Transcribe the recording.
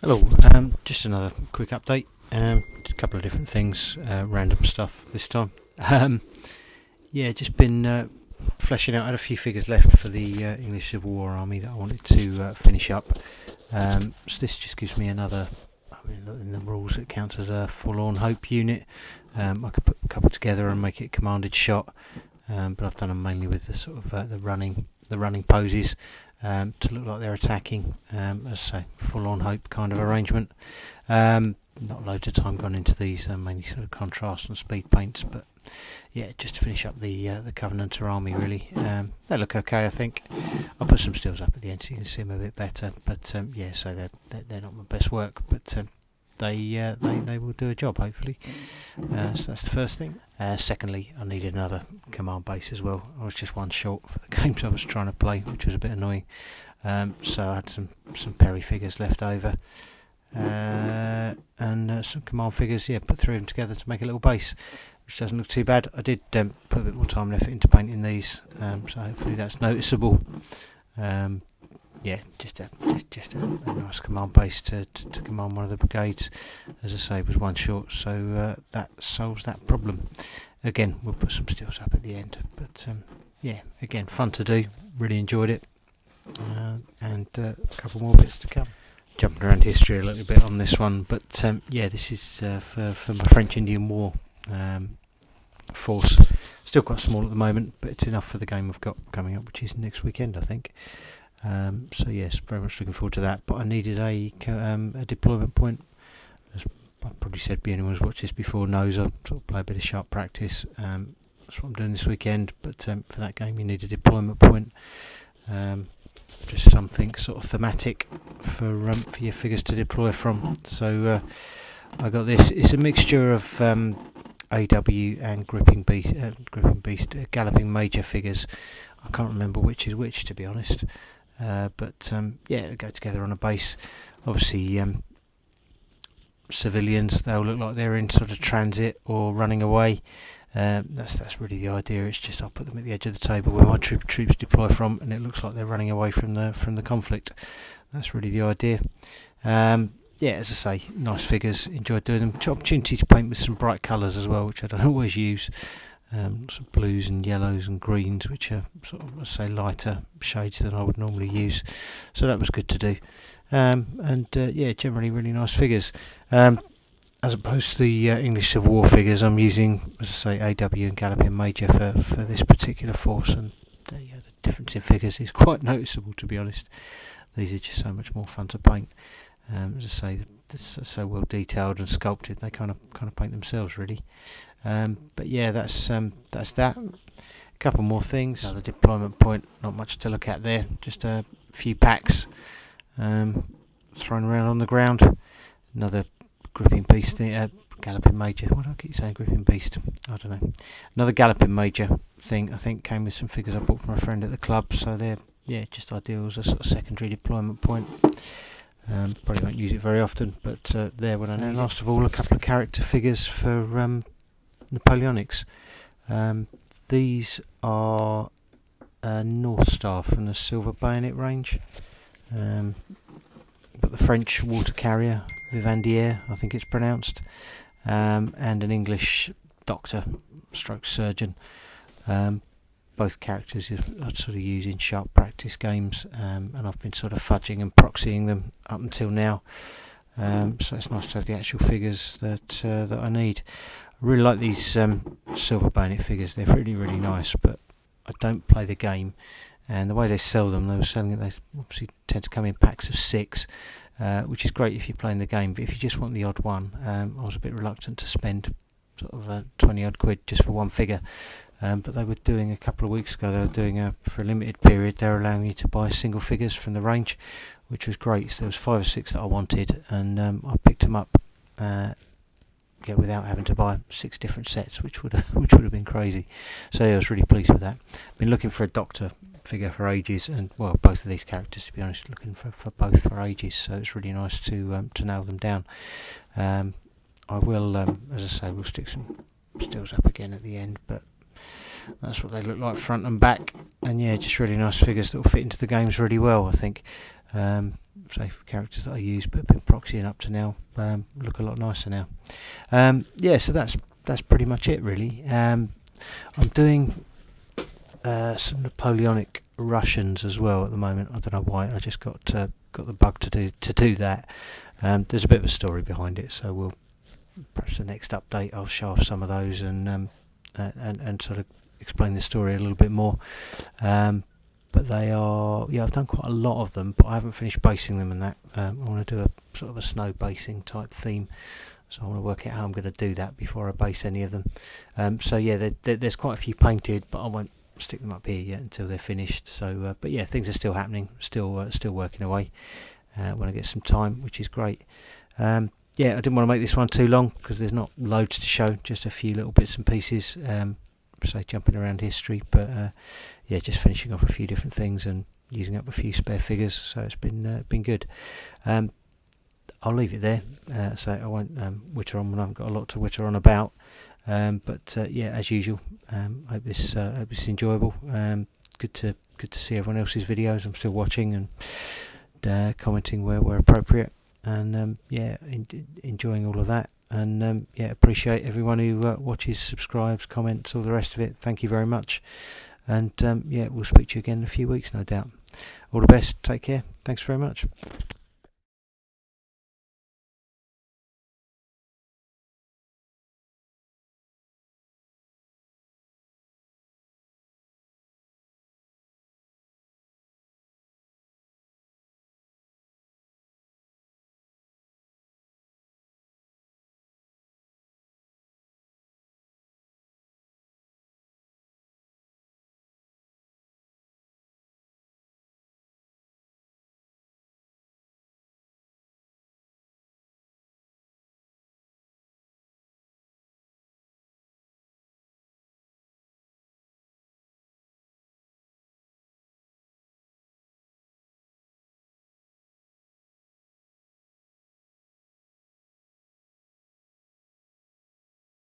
Hello, just another quick update. Just a couple of different things, random stuff this time. Yeah, just been fleshing out. I had a few figures left for the English Civil War Army that I wanted to finish up. So this just gives me another. I mean, in the rules, it counts as a Forlorn Hope unit. I could put a couple together and make it commanded shot, but I've done them mainly with the sort of the running poses. To look like they're attacking, as I say, Forlorn Hope kind of arrangement. Not loads of time gone into these, mainly sort of contrast and speed paints, but yeah, just to finish up the Covenanter army really. They look okay, I think. I'll put some stills up at the end so you can see them a bit better, but yeah, so they're not my best work, but they will do a job hopefully. So that's the first thing. Secondly, I needed another command base as well. I was just one short for the games I was trying to play, which was a bit annoying. So I had some Perry figures left over, and some command figures. Yeah, put three of them together to make a little base, which doesn't look too bad. I did put a bit more time and effort into painting these, so hopefully that's noticeable. Yeah, just a nice command base to command one of the brigades. As I say, was one short, so that solves that problem. Again, we'll put some stills up at the end, but yeah, again, fun to do. Really enjoyed it, and a couple more bits to come. Jumping around history a little bit on this one, but yeah, this is for my French-Indian War force. Still quite small at the moment, but it's enough for the game I've got coming up, which is next weekend, I think. So yes, very much looking forward to that. But I needed a deployment point. As I've probably said, anyone who's watched this before knows I sort of play a bit of sharp practice. That's what I'm doing this weekend. But for that game, you need a deployment point. Just something sort of thematic for your figures to deploy from. So I got this. It's a mixture of AW and Gripping Beast, Galloping Major figures. I can't remember which is which, to be honest. But yeah, they go together on a base. Obviously, civilians, they'll look like they're in sort of transit or running away. That's really the idea. It's just I'll put them at the edge of the table where my troops deploy from, and it looks like they're running away from the conflict. That's really the idea. Yeah, as I say, nice figures. Enjoyed doing them. Opportunity to paint with some bright colours as well, which I don't always use. Some blues and yellows and greens, which are sort of, say, lighter shades than I would normally use. So that was good to do. And yeah, generally really nice figures. As opposed to the English Civil War figures, I'm using, as I say, AW and Galloping Major for this particular force, and yeah, the difference in figures is quite noticeable, to be honest. These are just so much more fun to paint. As I say, they're so well detailed and sculpted, they kind of paint themselves really. But yeah, that's that. A couple more things. Another deployment point, not much to look at there. Just a few packs thrown around on the ground. Another Gripping Beast thing, Galloping Major. Why do I keep saying Gripping Beast? I don't know. Another Galloping Major thing, I think, came with some figures I bought from a friend at the club, so they're just ideal as a sort of secondary deployment point. Probably won't use it very often, but there when I know. And last of all, a couple of character figures for Napoleonics. These are North Star from the Silver Bayonet range. Got the French water carrier, Vivandière, I think it's pronounced, and an English doctor stroke surgeon. Both characters I sort of use in sharp practice games, and I've been sort of fudging and proxying them up until now. So it's nice to have the actual figures that I need. I really like these Silver Bayonet figures. They're really, really nice, but I don't play the game, and the way they sell them, they obviously tend to come in packs of 6, which is great if you're playing the game, but if you just want the odd one, I was a bit reluctant to spend sort of 20 odd quid just for one figure. But they were doing a couple of weeks ago, they were doing for a limited period, they were allowing you to buy single figures from the range, which was great. So there was 5 or 6 that I wanted, and I picked them up without having to buy 6 different sets, which would have been crazy. So yeah, I was really pleased with that. Been looking for a doctor figure for ages, and well, both of these characters, to be honest, looking for both for ages. So it's really nice to nail them down. I will, as I say, we'll stick some stills up again at the end, but that's what they look like front and back, and yeah, just really nice figures that will fit into the games really well, I think. Say characters that I use but have been proxying up to now look a lot nicer now. Yeah, so that's pretty much it really. I'm doing some Napoleonic Russians as well at the moment. I don't know why. I just got the bug to do that. There's a bit of a story behind it, so we'll perhaps the next update I'll show off some of those and sort of explain the story a little bit more. But they are, yeah, I've done quite a lot of them, but I haven't finished basing them and that. I want to do a sort of a snow basing type theme, so I want to work out how I'm going to do that before I base any of them. So yeah, there's quite a few painted, but I won't stick them up here yet until they're finished. So, but yeah, things are still happening, still working away when I get some time, which is great. Yeah, I didn't want to make this one too long because there's not loads to show, just a few little bits and pieces, say jumping around history, but yeah, just finishing off a few different things and using up a few spare figures, so it's been good. I'll leave it there, so I won't witter on when I haven't got a lot to witter on about. But yeah, as usual, hope this is enjoyable. Good to see everyone else's videos. I'm still watching and commenting where appropriate, and yeah, enjoying all of that. And yeah, appreciate everyone who watches, subscribes, comments, all the rest of it. Thank you very much. And yeah, we'll speak to you again in a few weeks, no doubt. All the best. Take care. Thanks very much.